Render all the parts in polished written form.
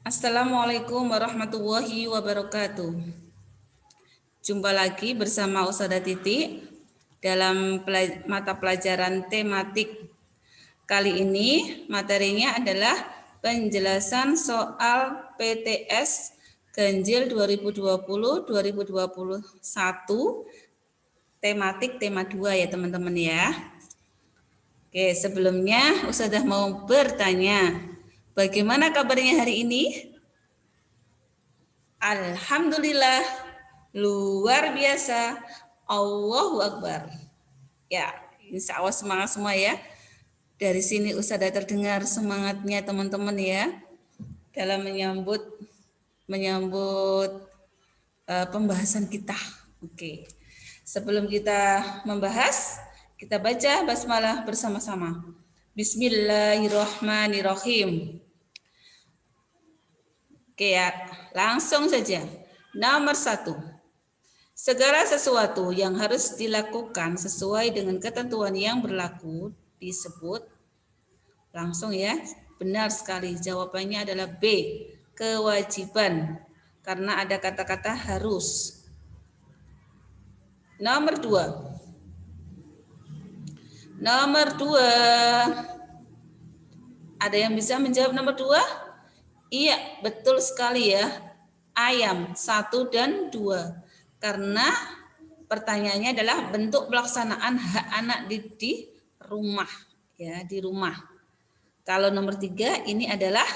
Assalamualaikum warahmatullahi wabarakatuh. Jumpa lagi bersama Ustazah Titi dalam mata pelajaran tematik. Kali ini materinya adalah penjelasan soal PTS Ganjil 2020-2021 tematik tema 2 ya teman-teman ya. Oke, sebelumnya Ustazah mau bertanya, bagaimana kabarnya hari ini? Alhamdulillah, luar biasa, Allahu Akbar. Ya, insya Allah semangat semua ya. Dari sini Ustazah terdengar semangatnya teman-teman ya dalam menyambut pembahasan kita. Oke, sebelum kita membahas, kita baca basmalah bersama-sama. Bismillahirrahmanirrahim. Oke ya, langsung saja. Nomor 1. Segala sesuatu yang harus dilakukan sesuai dengan ketentuan yang berlaku disebut, langsung ya, benar sekali. Jawabannya adalah B, kewajiban. Karena ada kata-kata harus. Nomor 2. Nomor 2. Ada yang bisa menjawab nomor 2? Iya, betul sekali ya. Ayam 1 dan 2. Karena pertanyaannya adalah bentuk pelaksanaan hak anak di rumah ya, di rumah. Kalau nomor 3 ini adalah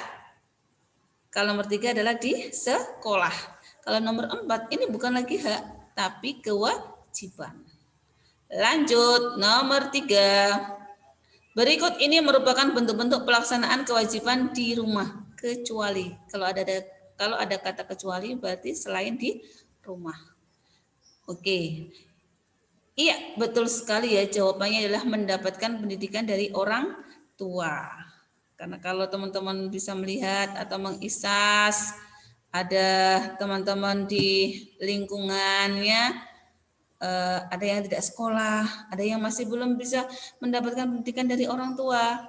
di sekolah. Kalau nomor 4 ini bukan lagi hak tapi kewajiban. Lanjut, nomor 3. Berikut ini merupakan bentuk-bentuk pelaksanaan kewajiban di rumah, kecuali. Kalau ada kata kecuali berarti selain di rumah. Oke. Iya, betul sekali ya. Jawabannya adalah mendapatkan pendidikan dari orang tua. Karena kalau teman-teman bisa melihat atau mengisas, ada teman-teman di lingkungannya, ada yang tidak sekolah, ada yang masih belum bisa mendapatkan pendidikan dari orang tua.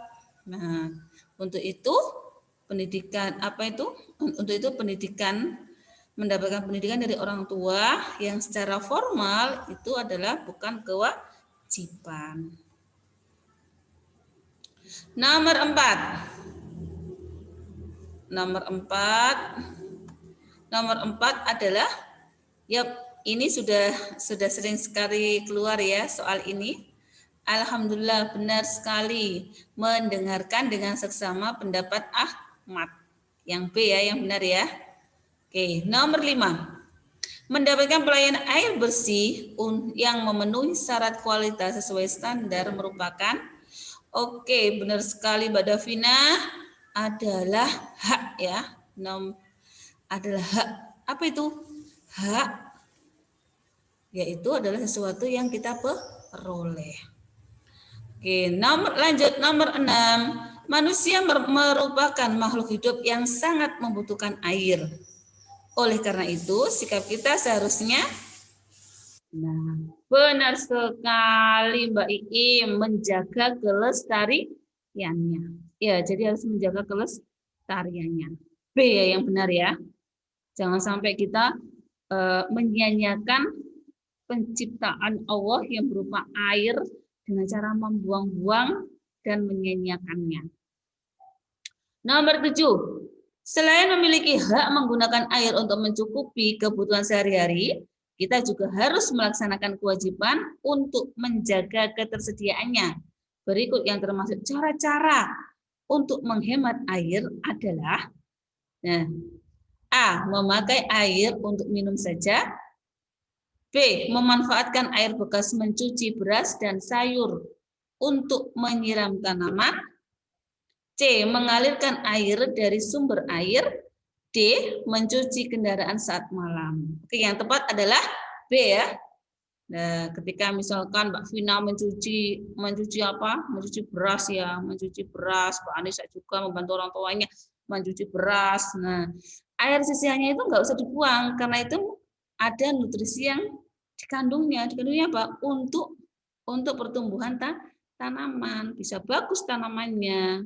Nah, untuk itu mendapatkan pendidikan dari orang tua yang secara formal itu adalah bukan kewajiban. Nomor 4. Nomor 4 adalah, ini sudah sering sekali keluar ya soal ini. Alhamdulillah, benar sekali, mendengarkan dengan seksama pendapat Ahmad. Yang B ya, yang benar ya. Oke, nomor 5. Mendapatkan pelayanan air bersih yang memenuhi syarat kualitas sesuai standar merupakan, oke, benar sekali Mbak Davina, adalah hak ya. Adalah hak. Apa itu? Hak yaitu adalah sesuatu yang kita peroleh. Oke, lanjut nomor 6. Manusia merupakan makhluk hidup yang sangat membutuhkan air. Oleh karena itu, sikap kita seharusnya, nah, benar sekali Mbak Iim, menjaga kelestariannya. Ya, jadi harus menjaga kelestariannya. B ya yang benar ya. Jangan sampai kita menyia-nyiakan penciptaan Allah yang berupa air dengan cara membuang-buang dan menyia-nyiakannya. Nomor 7. Selain memiliki hak menggunakan air untuk mencukupi kebutuhan sehari-hari, kita juga harus melaksanakan kewajiban untuk menjaga ketersediaannya. Berikut yang termasuk cara-cara untuk menghemat air adalah, nah, A. Memakai air untuk minum saja. B. Memanfaatkan air bekas mencuci beras dan sayur untuk menyiram tanaman. C. Mengalirkan air dari sumber air. D. Mencuci kendaraan saat malam. Oke, yang tepat adalah B ya. Nah, ketika misalkan Mbak Vina mencuci beras ya, Mbak Anissa juga membantu orang tuanya mencuci beras. Nah, air sisanya itu nggak usah dibuang karena itu ada nutrisi yang dikandungnya apa? Untuk pertumbuhan tanaman, bisa bagus tanamannya.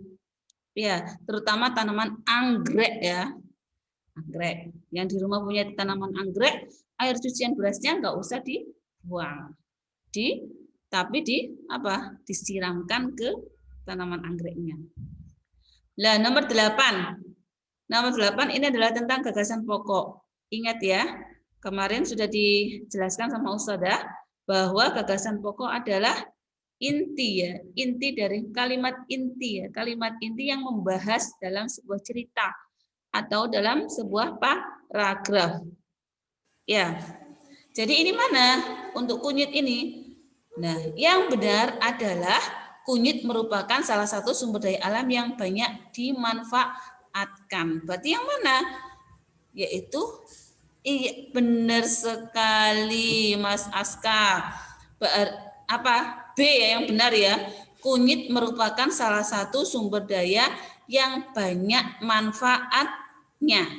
Ya, terutama tanaman anggrek ya. anggrek. Yang di rumah punya tanaman anggrek, air cucian berasnya nggak usah dibuang. Tapi disiramkan ke tanaman anggreknya. Nah, nomor 8. Nomor 8 ini adalah tentang gagasan pokok. Ingat ya, kemarin sudah dijelaskan sama Ustazah bahwa gagasan pokok adalah inti ya, inti dari kalimat inti ya, kalimat inti yang membahas dalam sebuah cerita atau dalam sebuah paragraf. Ya. Jadi ini mana untuk kunyit ini? Nah, yang benar adalah kunyit merupakan salah satu sumber daya alam yang banyak dimanfaatkan. Berarti yang mana? Yaitu iya, benar sekali Mas Aska. B ya yang benar ya. Kunyit merupakan salah satu sumber daya yang banyak manfaatnya.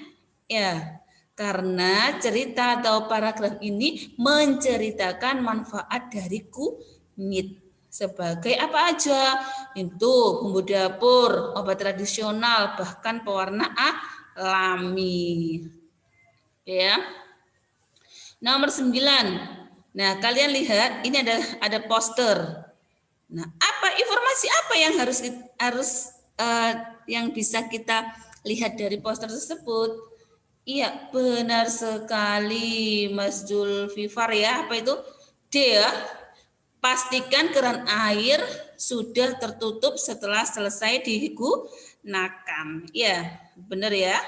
Ya. Karena cerita atau paragraf ini menceritakan manfaat dari kunyit. Sebagai apa aja? Itu bumbu dapur, obat tradisional, bahkan pewarna alami. Ya. Nomor 9. Nah, kalian lihat ini ada poster. Nah, informasi apa yang harus yang bisa kita lihat dari poster tersebut? Iya, benar sekali Mas Julfifar ya. Apa itu? D ya. Pastikan keran air sudah tertutup setelah selesai digunakan. Ya, benar ya.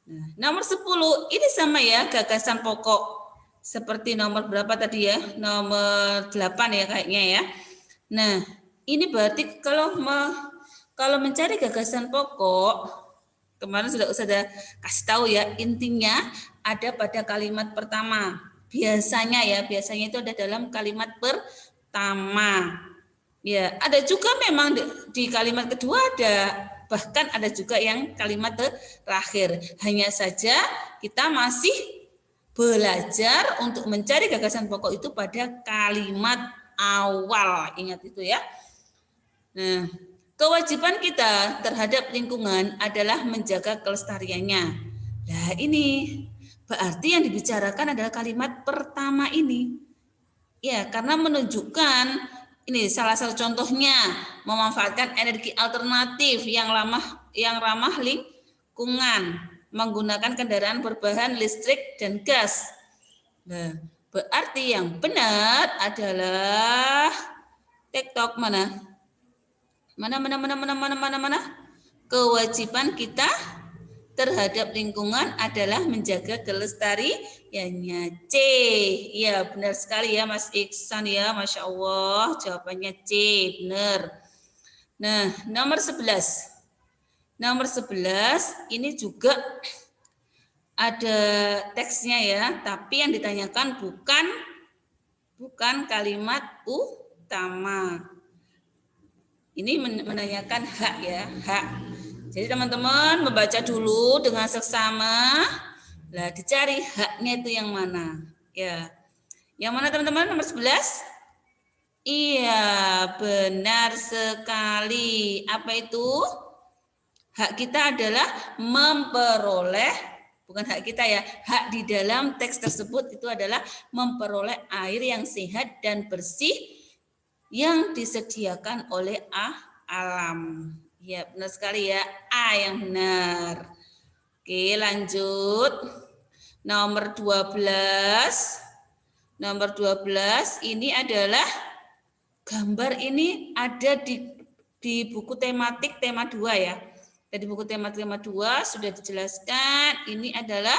Nah, nomor 10, ini sama ya gagasan pokok. Seperti nomor berapa tadi ya? Nomor 8 ya kayaknya ya. Nah, ini berarti kalau mencari gagasan pokok, kemarin sudah kasih tahu ya, intinya ada pada kalimat pertama. Biasanya itu ada dalam kalimat pertama. Ya, ada juga memang di kalimat kedua ada, bahkan ada juga yang kalimat terakhir. Hanya saja kita masih belajar untuk mencari gagasan pokok itu pada kalimat awal. Ingat itu ya. Nah, kewajiban kita terhadap lingkungan adalah menjaga kelestariannya. Nah, ini berarti yang dibicarakan adalah kalimat pertama ini. Ya, karena menunjukkan ini salah satu contohnya memanfaatkan energi alternatif yang ramah lingkungan, menggunakan kendaraan berbahan listrik dan gas. Nah, berarti yang benar adalah TikTok mana? Mana? Kewajiban kita terhadap lingkungan adalah menjaga kelestariannya. C. Ya, benar sekali ya Mas Iksan ya. Masya Allah, jawabannya C. Benar. Nah, nomor 11. Nomor 11 ini juga ada teksnya ya, tapi yang ditanyakan bukan kalimat utama. Ini menanyakan hak ya, hak. Jadi teman-teman membaca dulu dengan seksama. Lah dicari haknya itu yang mana? Ya. Yang mana teman-teman? Nomor 11? Iya, benar sekali. Apa itu? Hak kita adalah memperoleh, bukan hak kita ya, hak di dalam teks tersebut itu adalah memperoleh air yang sehat dan bersih yang disediakan oleh alam. Ya, benar sekali ya. A yang benar. Oke, lanjut. Nomor 12. Nomor 12 ini adalah gambar ini ada di buku tematik tema 2 ya. Di buku tema 2 sudah dijelaskan ini adalah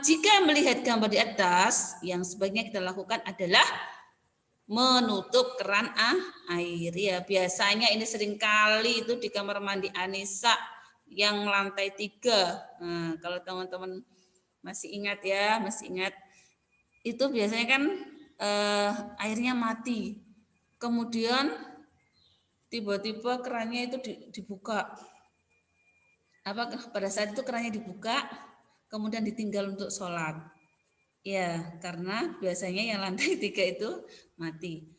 jika melihat gambar di atas, yang sebaiknya kita lakukan adalah menutup keran air ya. Biasanya ini seringkali itu di kamar mandi Anissa yang lantai 3. Nah, kalau teman-teman masih ingat ya, itu biasanya kan airnya mati. Kemudian tiba-tiba kerannya itu dibuka. Pada saat itu kerannya dibuka, kemudian ditinggal untuk sholat. Ya, karena biasanya yang lantai 3 itu mati.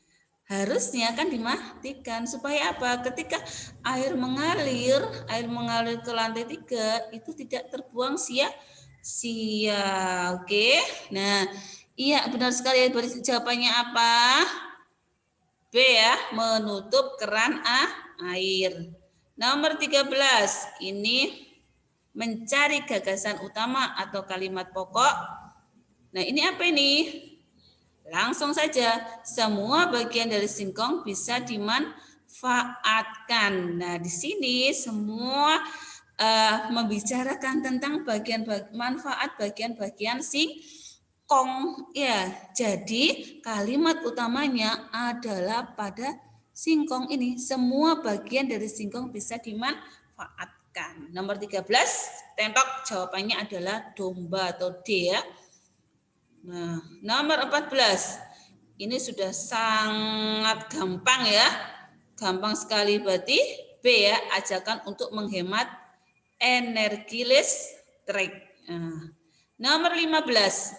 Harusnya kan dimatikan supaya apa? Ketika air mengalir ke lantai 3 itu tidak terbuang sia-sia. Oke. Nah, iya benar sekali. Jawabannya apa? B ya, menutup keran air. Nomor 13, ini mencari gagasan utama atau kalimat pokok. Nah, ini apa ini? Langsung saja, semua bagian dari singkong bisa dimanfaatkan. Nah, di sini semua membicarakan tentang manfaat bagian-bagian singkong. Ya, jadi kalimat utamanya adalah pada singkong ini. Semua bagian dari singkong bisa dimanfaatkan. Nomor 13, tentok jawabannya adalah domba atau D ya. Nah, nomor 14. Ini sudah sangat gampang ya. Gampang sekali berarti B ya, ajakan untuk menghemat energi listrik. Nah, nomor 15.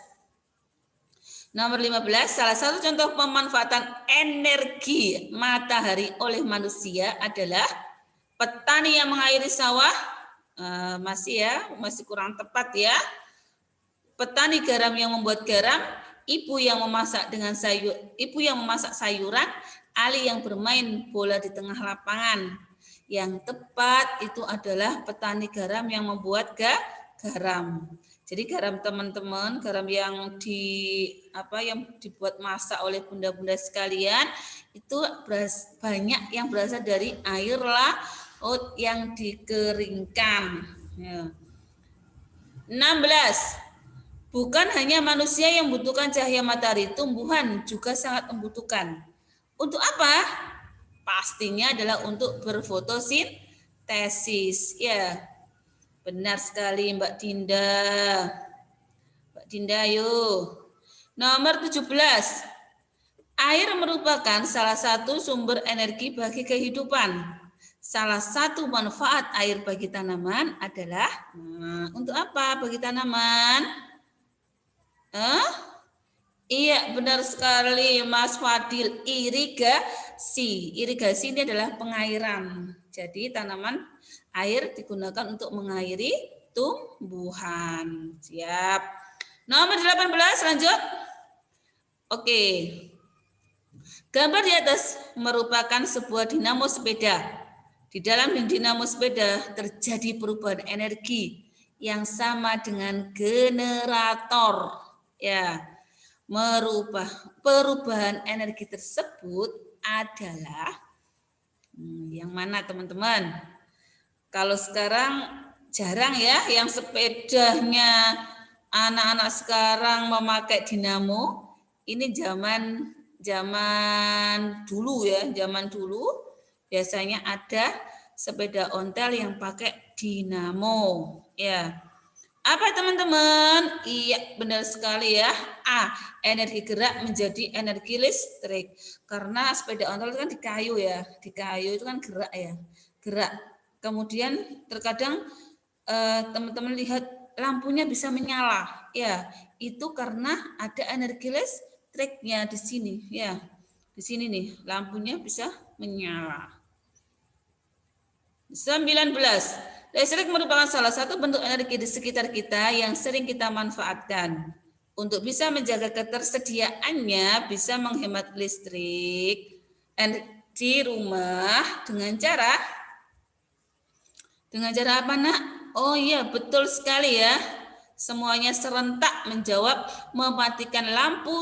Nomor 15, salah satu contoh pemanfaatan energi matahari oleh manusia adalah petani yang mengairi sawah. Masih kurang tepat ya. Petani garam yang membuat garam, ibu yang memasak sayuran, Ali yang bermain bola di tengah lapangan. Yang tepat itu adalah petani garam yang membuat garam. Jadi garam teman-teman, garam yang dibuat masak oleh bunda-bunda sekalian itu banyak yang berasal dari air laut yang dikeringkan. Ya. 16. Bukan hanya manusia yang membutuhkan cahaya matahari, tumbuhan juga sangat membutuhkan. Untuk apa? Pastinya adalah untuk berfotosintesis. Ya, benar sekali Mbak Dinda. Mbak Dinda, yuk. Nomor 17. Air merupakan salah satu sumber energi bagi kehidupan. Salah satu manfaat air bagi tanaman adalah untuk apa bagi tanaman? Iya, benar sekali Mas Fadil. Irigasi. Irigasi ini adalah pengairan. Jadi tanaman air digunakan untuk mengairi tumbuhan. Siap. Nomor 18 lanjut. Oke. Gambar di atas merupakan sebuah dinamo sepeda. Di dalam dinamo sepeda terjadi perubahan energi yang sama dengan generator. Ya, perubahan energi tersebut adalah yang mana teman-teman? Kalau sekarang jarang ya yang sepedanya anak-anak sekarang memakai dinamo. Ini zaman dulu ya, zaman dulu biasanya ada sepeda ontel yang pakai dinamo ya. Apa teman-teman? Iya, benar sekali ya. Energi gerak menjadi energi listrik. Karena sepeda ontel itu kan di kayu ya. Di kayu itu kan gerak ya. Gerak. Kemudian terkadang teman-teman lihat lampunya bisa menyala. Ya, itu karena ada energi listriknya di sini ya. Di sini nih, lampunya bisa menyala. 19. Listrik merupakan salah satu bentuk energi di sekitar kita yang sering kita manfaatkan. Untuk bisa menjaga ketersediaannya, bisa menghemat listrik di rumah dengan cara apa nak? Oh iya, betul sekali ya. Semuanya serentak menjawab mematikan lampu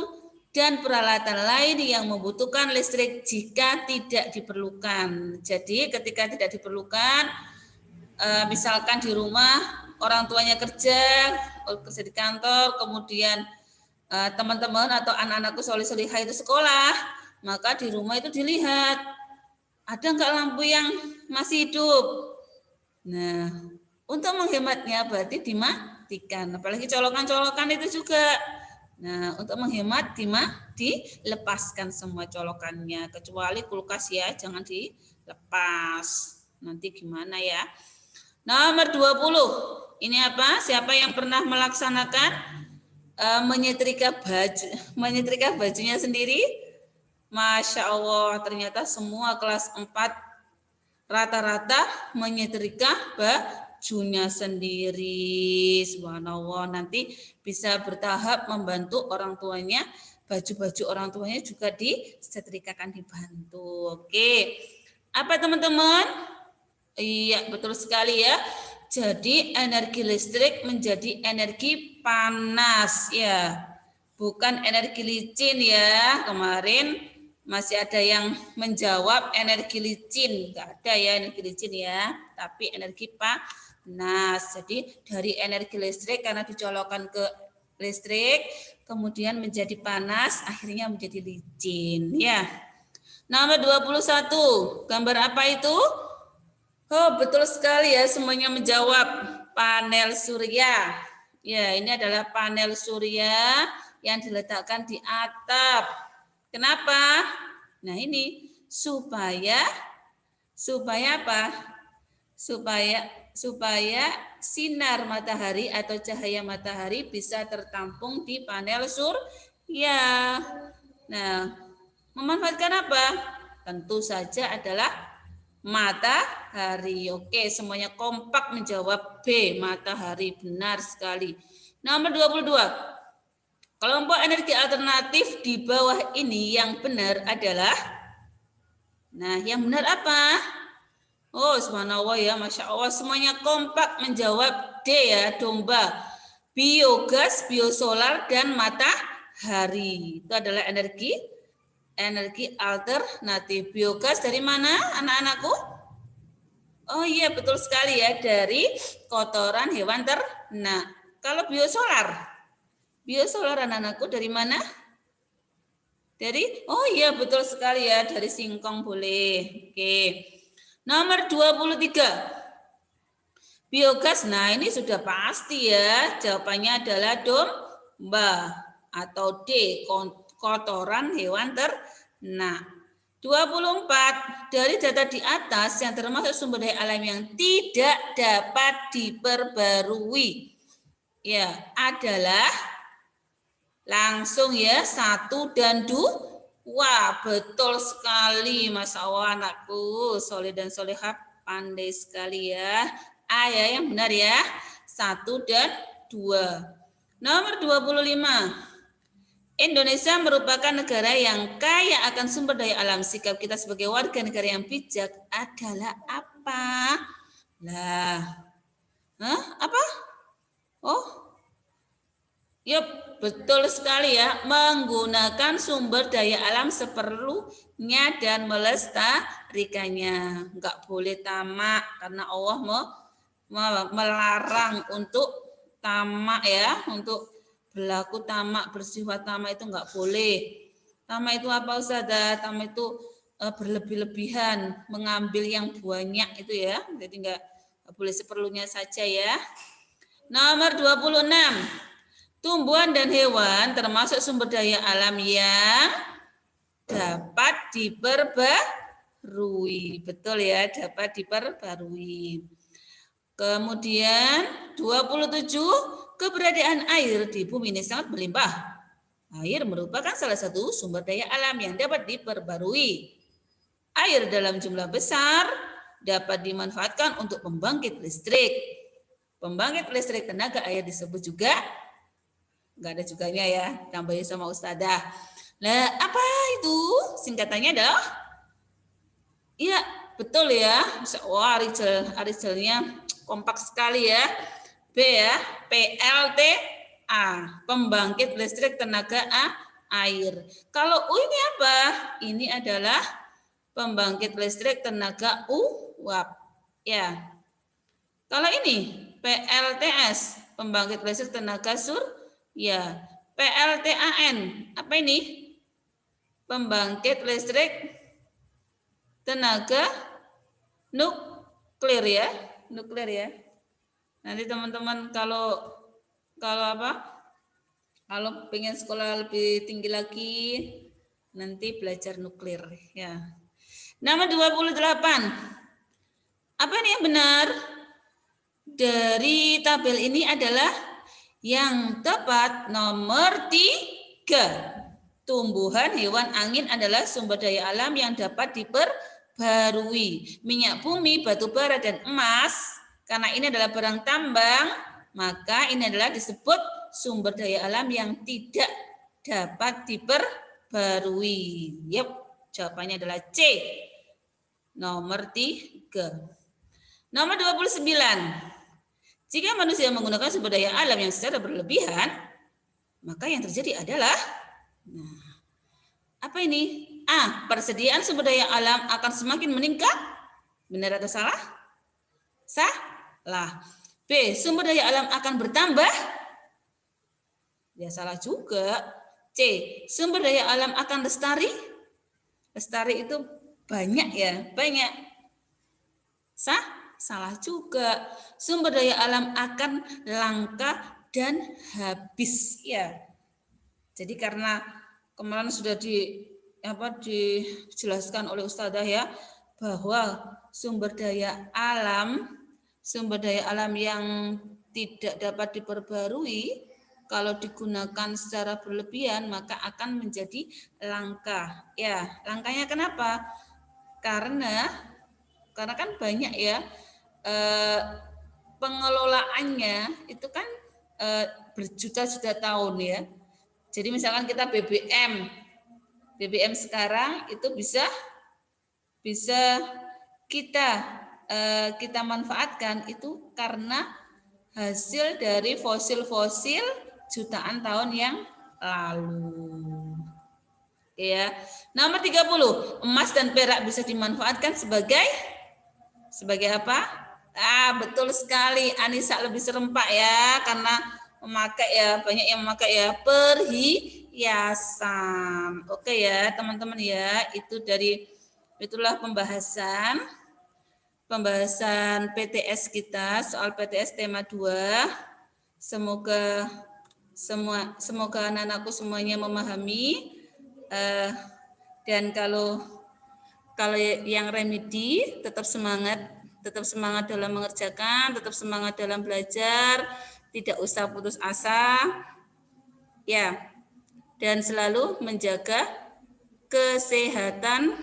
dan peralatan lain yang membutuhkan listrik jika tidak diperlukan. Jadi ketika tidak diperlukan, misalkan di rumah orang tuanya kerja di kantor, kemudian teman-teman atau anak-anakku solih-solihah itu sekolah, maka di rumah itu dilihat ada enggak lampu yang masih hidup. Nah, untuk menghematnya berarti dimatikan, apalagi colokan-colokan itu juga. Nah, untuk menghemat dilepaskan semua colokannya, kecuali kulkas ya, jangan dilepas. Nanti gimana ya? Nomor 20. Ini apa? Siapa yang pernah melaksanakan menyetrika bajunya sendiri? Masya Allah, ternyata semua kelas 4 rata-rata menyetrika bajunya sendiri. Subhanallah, nanti bisa bertahap membantu orang tuanya. Baju-baju orang tuanya juga disetrikakan, dibantu. Oke, apa teman-teman? Iya, betul sekali ya. Jadi energi listrik menjadi energi panas ya, bukan energi licin ya. Kemarin masih ada yang menjawab energi licin, nggak ada ya energi licin ya, tapi energi panas. Jadi dari energi listrik karena dicolokkan ke listrik, kemudian menjadi panas, akhirnya menjadi licin ya. Nomor 21, gambar apa itu? Oh, betul sekali ya, semuanya menjawab. Panel surya. Ya, ini adalah panel surya yang diletakkan di atap. Kenapa? Nah, ini supaya apa? Supaya sinar matahari atau cahaya matahari bisa tertampung di panel surya. Nah, memanfaatkan apa? Tentu saja adalah matahari. Oke, semuanya kompak menjawab B, matahari. Benar sekali. Nomor 22. Kelompok energi alternatif di bawah ini yang benar adalah, nah, yang benar apa? Oh, subhanallah ya, Masya Allah, semuanya kompak menjawab D ya, domba. Biogas, biosolar, dan matahari. Itu adalah energi alternatif. Biogas dari mana anak-anakku? Oh iya, betul sekali ya, dari kotoran hewan ternak. Kalau biosolar anak-anakku dari mana? Oh iya, betul sekali ya, dari singkong boleh. Oke. Nomor 23. Biogas, nah ini sudah pasti ya, jawabannya adalah domba atau D, kotoran hewan ternak. 24. Dari data di atas yang termasuk sumber daya alam yang tidak dapat diperbarui, ya, adalah langsung ya 1 dan 2. Wah, betul sekali, Masya Allah, anakku soleh dan solehah, pandai sekali ya. A ya yang benar ya, 1 dan 2. Nomor 25. Indonesia merupakan negara yang kaya akan sumber daya alam. Sikap kita sebagai warga negara yang bijak adalah apa? Nah, apa? Oh, yup, betul sekali ya. Menggunakan sumber daya alam seperlunya dan melestarikannya. Enggak boleh tamak karena Allah melarang untuk tamak ya, untuk berlaku tamak, bersifat tamak itu enggak boleh. Tamak itu apa Ustazah? Tamak itu berlebih-lebihan, mengambil yang banyak itu ya. Jadi enggak boleh seperlunya saja ya. Nomor 26. Tumbuhan dan hewan termasuk sumber daya alam yang dapat diperbarui. Betul ya, dapat diperbarui. Kemudian 27. Keberadaan air di bumi ini sangat berlimpah. Air merupakan salah satu sumber daya alam yang dapat diperbarui. Air dalam jumlah besar dapat dimanfaatkan untuk pembangkit listrik. Pembangkit listrik tenaga air disebut juga, nggak ada juganya ya, tambahin sama Ustazah. Nah, apa itu? Singkatannya adalah, iya, betul ya. Wah, Ariselnya kompak sekali ya. B ya, PLTA, pembangkit listrik tenaga air. Kalau U ini apa? Ini adalah pembangkit listrik tenaga uap. Ya. Kalau ini PLTS, pembangkit listrik tenaga surya. PLTAN, apa ini? Pembangkit listrik tenaga nuklir ya, nuklir ya. Nanti teman-teman kalau apa? Kalau pengen sekolah lebih tinggi lagi, nanti belajar nuklir ya. Nomor 28. Apa ini yang benar? Dari tabel ini adalah yang tepat nomor 3. Tumbuhan, hewan, angin adalah sumber daya alam yang dapat diperbarui. Minyak bumi, batu bara, dan emas, karena ini adalah barang tambang, maka ini adalah disebut sumber daya alam yang tidak dapat diperbarui. Yep, jawabannya adalah C. Nomor 3. Nomor 29. Jika manusia menggunakan sumber daya alam yang secara berlebihan, maka yang terjadi adalah apa ini? A. Persediaan sumber daya alam akan semakin meningkat. Benar atau salah? Salah. B. Sumber daya alam akan bertambah. Ya salah juga. C. Sumber daya alam akan lestari. Lestari itu banyak ya, banyak. Salah juga. Sumber daya alam akan langka dan habis ya. Jadi karena kemarin sudah dijelaskan oleh Ustadzah ya, bahwa sumber daya alam yang tidak dapat diperbarui kalau digunakan secara berlebihan maka akan menjadi langka. Ya, langkanya kenapa? Karena kan banyak ya pengelolaannya itu kan berjuta-juta tahun ya. Jadi misalkan kita BBM sekarang itu bisa kita manfaatkan itu karena hasil dari fosil-fosil jutaan tahun yang lalu. Ya. Nomor 30, emas dan perak bisa dimanfaatkan sebagai apa? Betul sekali, Anissa lebih serempak ya, karena banyak yang memakai ya perhiasan. Oke ya, teman-teman ya, itulah pembahasan PTS kita, soal PTS tema 2. Semoga anak-anakku semuanya memahami, dan kalau yang remedi tetap semangat dalam mengerjakan, tetap semangat dalam belajar, tidak usah putus asa ya, dan selalu menjaga kesehatan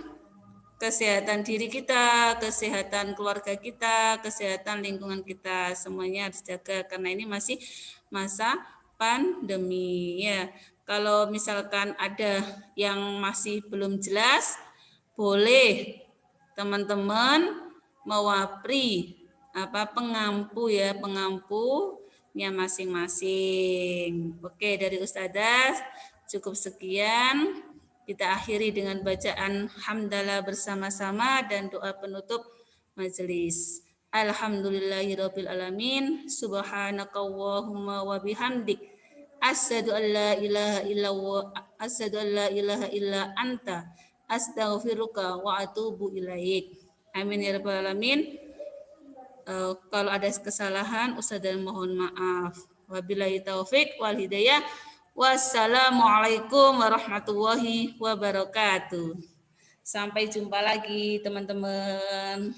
diri kita, kesehatan keluarga kita, kesehatan lingkungan kita, semuanya harus dijaga karena ini masih masa pandemi ya. Kalau misalkan ada yang masih belum jelas, boleh teman-teman mewapri pengampunya masing-masing. Oke, dari Ustadzah cukup sekian. Kita akhiri dengan bacaan hamdalah bersama-sama dan doa penutup majelis. Alhamdulillahirabbil alamin. Subhanakallahumma wa bihamdik asyhadu an la ilaha illa anta astaghfiruka wa atubu ilaik. Amin ya rabbal alamin. Kalau ada kesalahan Ustadzah mohon maaf. Wabillahi taufik wal hidayah. Wassalamualaikum warahmatullahi wabarakatuh. Sampai jumpa lagi teman-teman.